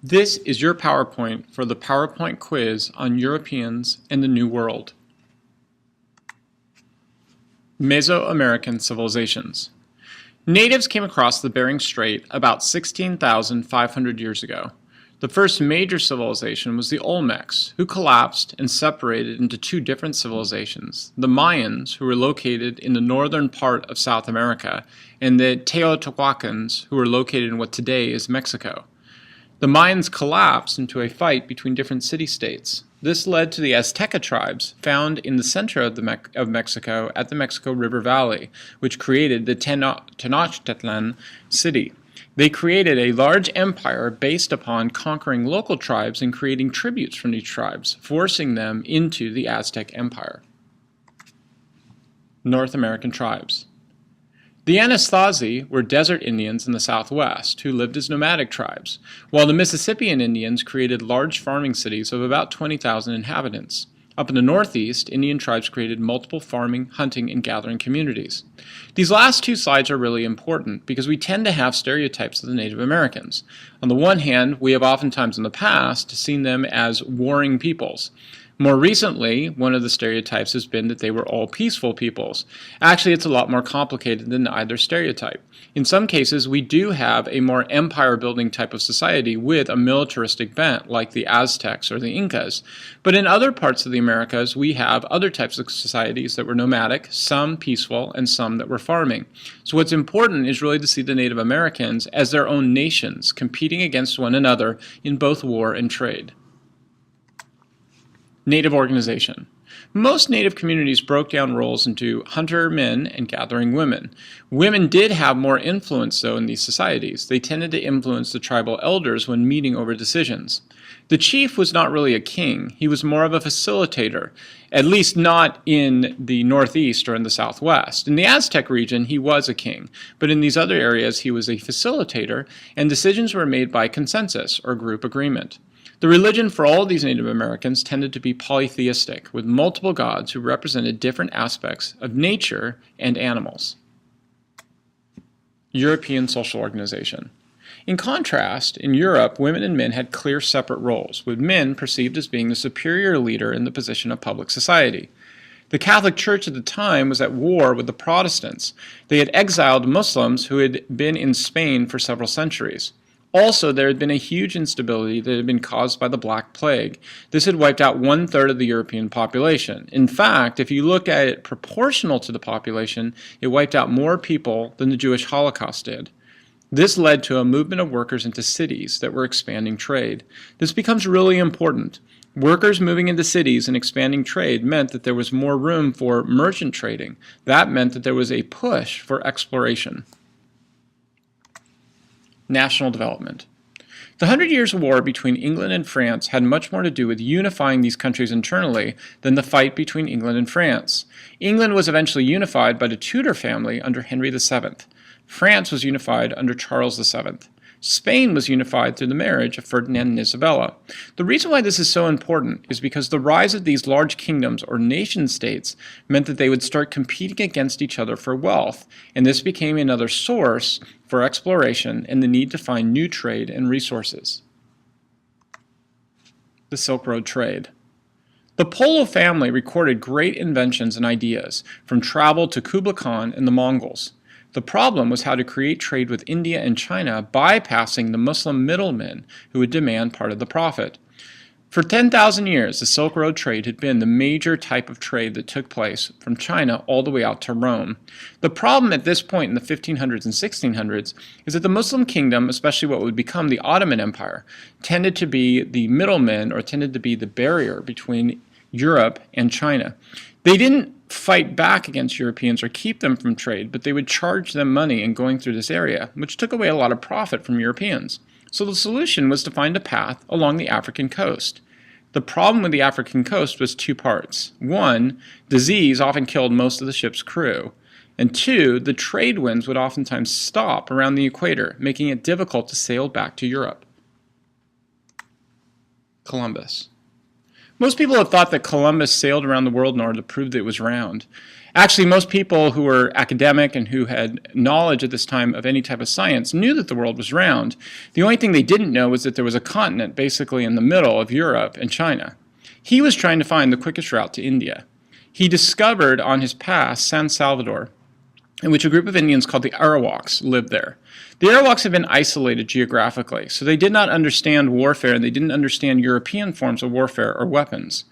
This is your PowerPoint for the PowerPoint quiz on Europeans and the New World. Mesoamerican civilizations. Natives came across the Bering Strait about 16,500 years ago. The first major civilization was the Olmecs, who collapsed and separated into two different civilizations, the Mayans, who were located in the northern part of South America, and the Teotihuacans, who were located in what today is Mexico. The Mayans collapsed into a fight between different city-states. This led to the Azteca tribes found in the center of Mexico at the Mexico River Valley, which created the Tenochtitlan city. They created a large empire based upon conquering local tribes and creating tributes from these tribes, forcing them into the Aztec Empire. North American tribes. The Anasazi were desert Indians in the Southwest who lived as nomadic tribes, while the Mississippian Indians created large farming cities of about 20,000 inhabitants. Up in the Northeast, Indian tribes created multiple farming, hunting, and gathering communities. These last two slides are really important because we tend to have stereotypes of the Native Americans. On the one hand, we have oftentimes in the past seen them as warring peoples. More recently, one of the stereotypes has been that they were all peaceful peoples. Actually, it's a lot more complicated than either stereotype. In some cases, we do have a more empire-building type of society with a militaristic bent, like the Aztecs or the Incas. But in other parts of the Americas, we have other types of societies that were nomadic, some peaceful, and some that were farming. So what's important is really to see the Native Americans as their own nations, competing against one another in both war and trade. Native organization. Most Native communities broke down roles into hunter men and gathering women. Women did have more influence, though, in these societies. They tended to influence the tribal elders when meeting over decisions. The chief was not really a king. He was more of a facilitator, at least not in the Northeast or in the Southwest. In the Aztec region, he was a king, but in these other areas, he was a facilitator, and decisions were made by consensus or group agreement. The religion for all of these Native Americans tended to be polytheistic, with multiple gods who represented different aspects of nature and animals. European social organization. In contrast, in Europe, women and men had clear separate roles, with men perceived as being the superior leader in the position of public society. The Catholic Church at the time was at war with the Protestants. They had exiled Muslims who had been in Spain for several centuries. Also, there had been a huge instability that had been caused by the Black Plague. This had wiped out 1/3 of the European population. In fact, if you look at it proportional to the population, it wiped out more people than the Jewish Holocaust did. This led to a movement of workers into cities that were expanding trade. This becomes really important. Workers moving into cities and expanding trade meant that there was more room for merchant trading. That meant that there was a push for exploration. National development. The 100 Years' War between England and France had much more to do with unifying these countries internally than the fight between England and France. England was eventually unified by the Tudor family under Henry VII. France was unified under Charles VII. Spain was unified through the marriage of Ferdinand and Isabella. The reason why this is so important is because the rise of these large kingdoms or nation-states meant that they would start competing against each other for wealth, and this became another source for exploration and the need to find new trade and resources. The Silk Road trade. The Polo family recorded great inventions and ideas, from travel to Kublai Khan and the Mongols. The problem was how to create trade with India and China, bypassing the Muslim middlemen who would demand part of the profit. For 10,000 years, the Silk Road trade had been the major type of trade that took place from China all the way out to Rome. The problem at this point in the 1500s and 1600s is that the Muslim kingdom, especially what would become the Ottoman Empire, tended to be the middleman or tended to be the barrier between Europe and China. They didn't fight back against Europeans or keep them from trade, but they would charge them money in going through this area, which took away a lot of profit from Europeans. So the solution was to find a path along the African coast. The problem with the African coast was two parts. One, disease often killed most of the ship's crew. And two, the trade winds would oftentimes stop around the equator, making it difficult to sail back to Europe. Columbus. Most people have thought that Columbus sailed around the world in order to prove that it was round. Actually, most people who were academic and who had knowledge at this time of any type of science knew that the world was round. The only thing they didn't know was that there was a continent basically in the middle of Europe and China. He was trying to find the quickest route to India. He discovered on his path San Salvador, in which a group of Indians called the Arawaks lived there. The Arawaks had been isolated geographically, so they did not understand warfare and they didn't understand European forms of warfare or weapons.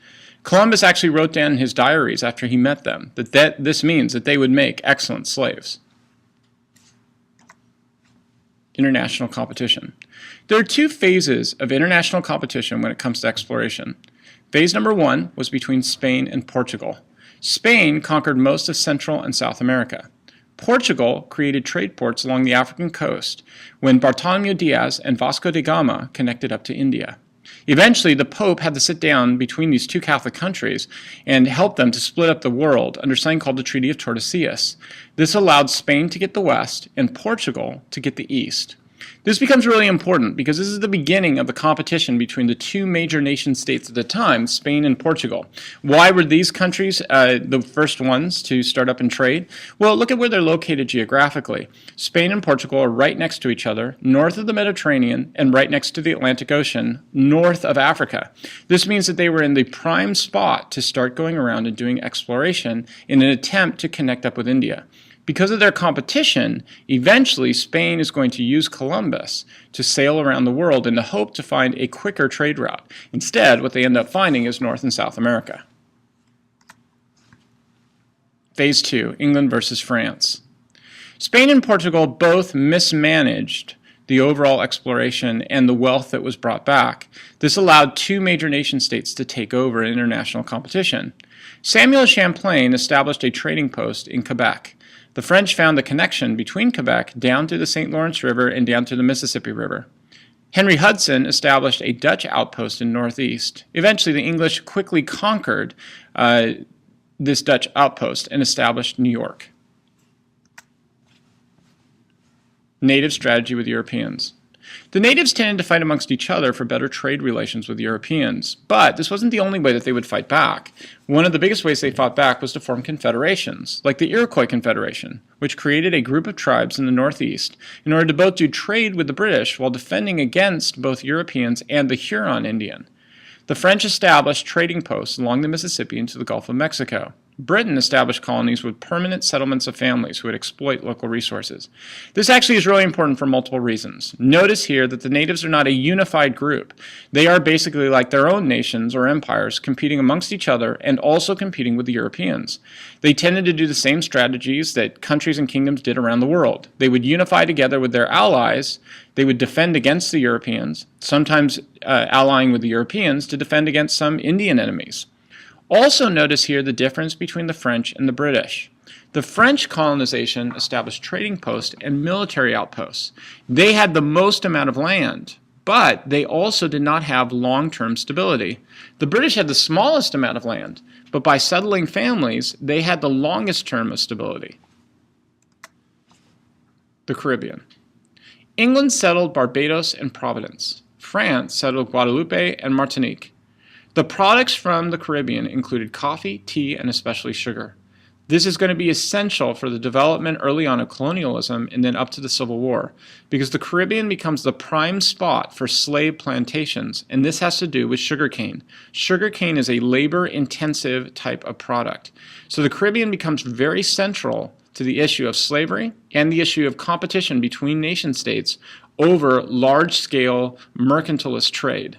Columbus actually wrote down in his diaries after he met them that this means that they would make excellent slaves. International competition. There are two phases of international competition when it comes to exploration. Phase number one was between Spain and Portugal. Spain conquered most of Central and South America. Portugal created trade ports along the African coast when Bartolomeu Diaz and Vasco da Gama connected up to India. Eventually, the Pope had to sit down between these two Catholic countries and help them to split up the world under something called the Treaty of Tordesillas. This allowed Spain to get the west and Portugal to get the east. This becomes really important because this is the beginning of the competition between the two major nation states at the time, Spain and Portugal. Why were these countries the first ones to start up in trade? Well, look at where they're located geographically. Spain and Portugal are right next to each other, north of the Mediterranean and right next to the Atlantic Ocean, north of Africa. This means that they were in the prime spot to start going around and doing exploration in an attempt to connect up with India. Because of their competition, eventually Spain is going to use Columbus to sail around the world in the hope to find a quicker trade route. Instead, what they end up finding is North and South America. Phase 2, England versus France. Spain and Portugal both mismanaged the overall exploration and the wealth that was brought back. This allowed two major nation states to take over in international competition. Samuel Champlain established a trading post in Quebec. The French found the connection between Quebec down to the St. Lawrence River and down to the Mississippi River. Henry Hudson established a Dutch outpost in Northeast. Eventually, the English quickly conquered this Dutch outpost and established New York. Native strategy with Europeans. The natives tended to fight amongst each other for better trade relations with Europeans, but this wasn't the only way that they would fight back. One of the biggest ways they fought back was to form confederations, like the Iroquois Confederation, which created a group of tribes in the Northeast in order to both do trade with the British while defending against both Europeans and the Huron Indian. The French established trading posts along the Mississippi into the Gulf of Mexico. Britain established colonies with permanent settlements of families who would exploit local resources. This actually is really important for multiple reasons. Notice here that the natives are not a unified group. They are basically like their own nations or empires competing amongst each other and also competing with the Europeans. They tended to do the same strategies that countries and kingdoms did around the world. They would unify together with their allies. They would defend against the Europeans, sometimes allying with the Europeans to defend against some Indian enemies. Also notice here the difference between the French and the British. The French colonization established trading posts and military outposts. They had the most amount of land, but they also did not have long-term stability. The British had the smallest amount of land, but by settling families, they had the longest term of stability. The Caribbean. England settled Barbados and Providence. France settled Guadeloupe and Martinique. The products from the Caribbean included coffee, tea, and especially sugar. This is going to be essential for the development early on of colonialism and then up to the Civil War, because the Caribbean becomes the prime spot for slave plantations, and this has to do with sugarcane. Sugarcane is a labor-intensive type of product. So the Caribbean becomes very central to the issue of slavery and the issue of competition between nation states over large-scale mercantilist trade.